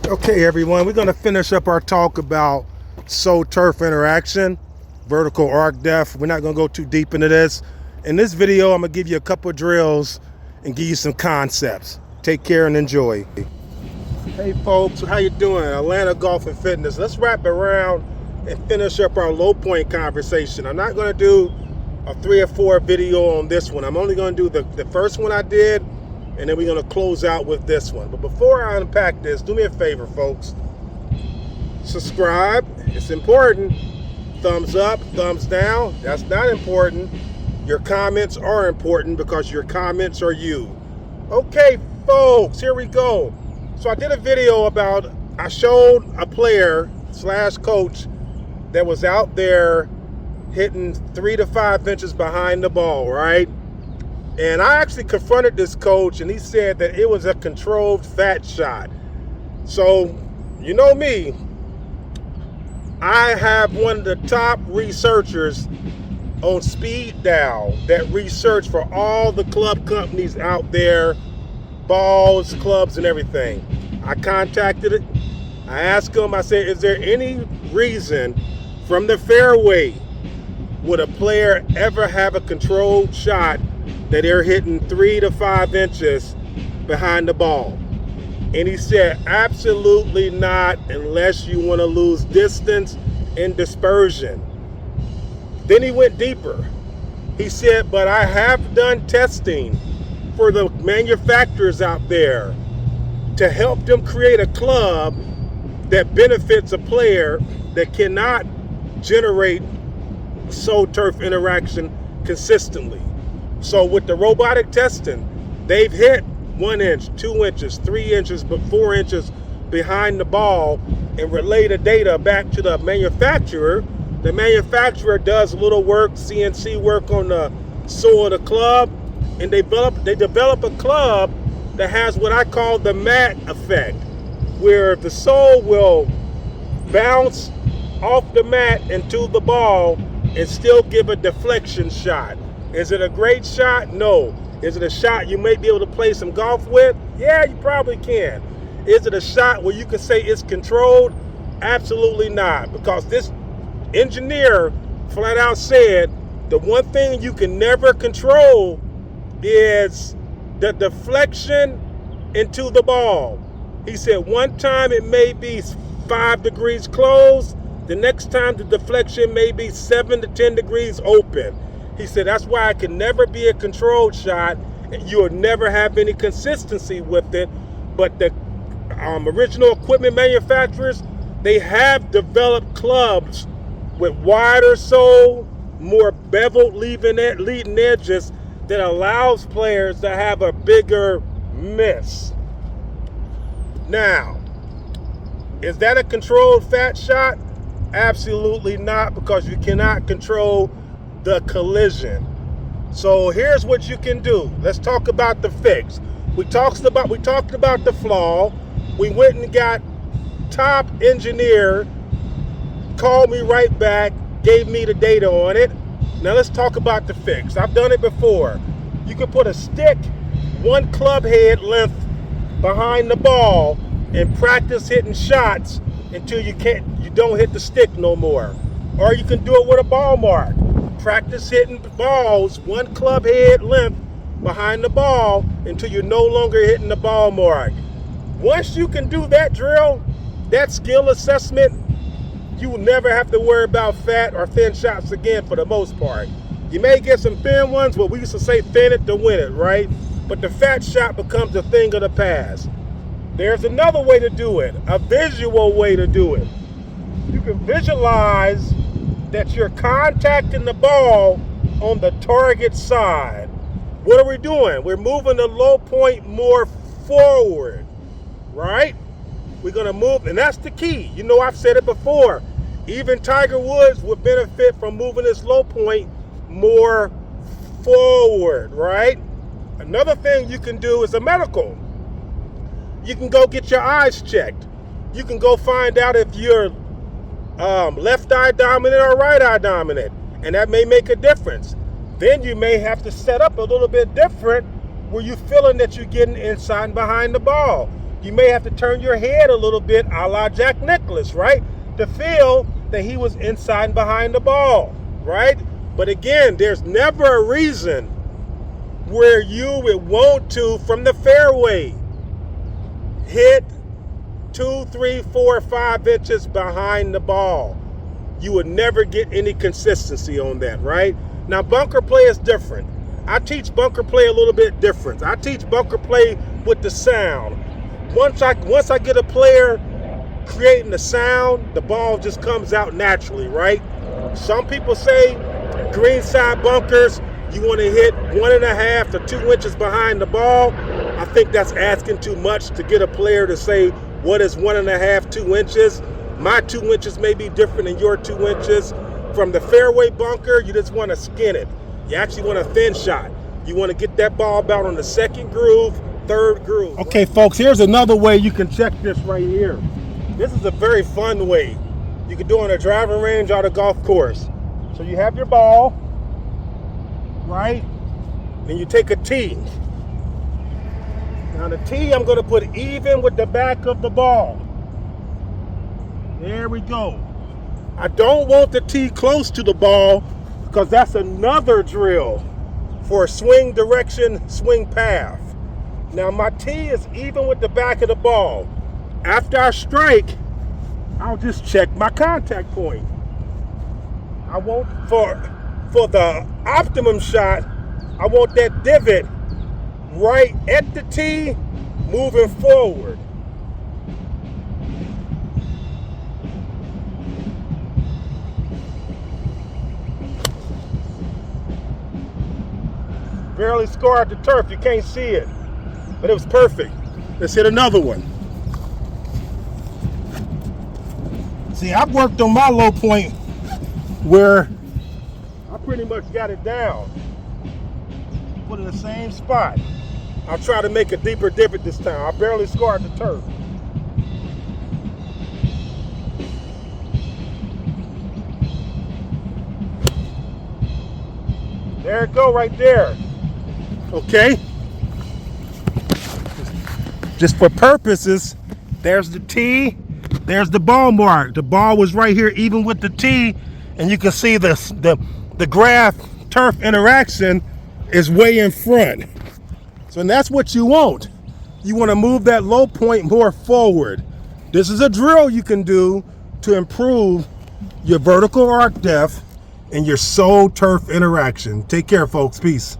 Okay, everyone, we're going to finish up our talk about soul-turf interaction, vertical arc depth. We're not going to go too deep into this. In this video, I'm going to give you a couple of drills and give you some concepts. Take care and enjoy. Hey folks, how you doing? Atlanta Golf and Fitness. Let's wrap around and finish up our low point conversation. I'm not going to do a 3 or 4 video on this one. I'm only going to do the first one I did, and then we're going to close out with this one. But before I unpack this, do me a favor, folks. Subscribe. It's important. Thumbs up, thumbs down. That's not important. Your comments are important because your comments are you. Okay, folks, here we go. So I did a video about, I showed a player / coach that was out there hitting 3 to 5 inches behind the ball, right? And I actually confronted this coach, and he said that it was a controlled fat shot. So, you know me, I have one of the top researchers on speed dial that research for all the club companies out there, balls, clubs, and everything. I contacted it. I asked him, I said, is there any reason from the fairway would a player ever have a controlled shot that they're hitting 3 to 5 inches behind the ball? And he said, absolutely not, unless you want to lose distance and dispersion. Then he went deeper. He said, but I have done testing for the manufacturers out there to help them create a club that benefits a player that cannot generate soul-turf interaction consistently. So with the robotic testing, they've hit 1 inch, 2 inches, 3 inches, but 4 inches behind the ball and relay the data back to the manufacturer. The manufacturer does a little work, CNC work on the sole of the club, and they develop a club that has what I call the mat effect, where the sole will bounce off the mat into the ball and still give a deflection shot. Is it a great shot? No. Is it a shot you may be able to play some golf with? Yeah, you probably can. Is it a shot where you can say it's controlled? Absolutely not, because this engineer flat out said the one thing you can never control is the deflection into the ball. He said one time it may be 5 degrees closed, the next time the deflection may be 7 to 10 degrees open. He said that's why it can never be a controlled shot, and you'll never have any consistency with it. But the original equipment manufacturers, they have developed clubs with wider sole, more beveled leading edges that allows players to have a bigger miss. Now, is that a controlled fat shot? Absolutely not, because you cannot control the collision. So here's what you can do. Let's talk about the fix. We talked about the flaw. We went and got top engineer, called me right back, gave me the data on it. Now let's talk about the fix. I've done it before. You can put a stick 1 club head length behind the ball and practice hitting shots until you don't hit the stick no more. Or you can do it with a ball mark. Practice hitting balls 1 club head length behind the ball until you're no longer hitting the ball mark. Once you can do that drill, that skill assessment, you will never have to worry about fat or thin shots again for the most part. You may get some thin ones, but we used to say thin it to win it, right? But the fat shot becomes a thing of the past. There's another way to do it, a visual way to do it. You can visualize that you're contacting the ball on the target side. What are we doing? We're moving the low point more forward, right? We're gonna move, and that's the key. You know, I've said it before. Even Tiger Woods would benefit from moving his low point more forward, right? Another thing you can do is a medical. You can go get your eyes checked. You can go find out if you're left eye dominant or right eye dominant, and that may make a difference. Then you may have to set up a little bit different where you're feeling that you're getting inside and behind the ball. You may have to turn your head a little bit a la Jack Nicklaus, right? To feel that he was inside and behind the ball, right? But again, there's never a reason where you would want to, from the fairway, hit 2, 3, 4, 5 inches behind the ball. You would never get any consistency on that, right? Now, bunker play is different. I teach bunker play a little bit different. I teach bunker play with the sound. Once I get a player creating the sound, the ball just comes out naturally, right? Some people say greenside bunkers, you want to hit 1.5 to 2 inches behind the ball. I think that's asking too much to get a player to say what is 1.5, 2 inches. My 2 inches may be different than your 2 inches. From the fairway bunker, you just want to skin it. You actually want a thin shot. You want to get that ball about on the second groove, third groove. Okay, folks, here's another way you can check this right here. This is a very fun way. You can do it on a driving range or a golf course. So you have your ball, right? Then you take a tee. Now the tee I'm going to put even with the back of the ball. There we go. I don't want the tee close to the ball because that's another drill for swing direction, swing path. Now my tee is even with the back of the ball. After I strike, I'll just check my contact point. I want for the optimum shot, I want that divot right at the tee moving forward. Barely scarred the turf, you can't see it, but it was perfect. Let's hit another one. See, I've worked on my low point where I pretty much got it down. Put it in the same spot. I'll try to make a deeper divot this time. I barely scarred the turf. There it go right there. Okay. Just for purposes, there's the tee, there's the ball mark. The ball was right here even with the tee, and you can see the graph turf interaction is way in front. So that's what you want. You want to move that low point more forward. This is a drill you can do to improve your vertical arc depth and your sole turf interaction. Take care, folks. Peace.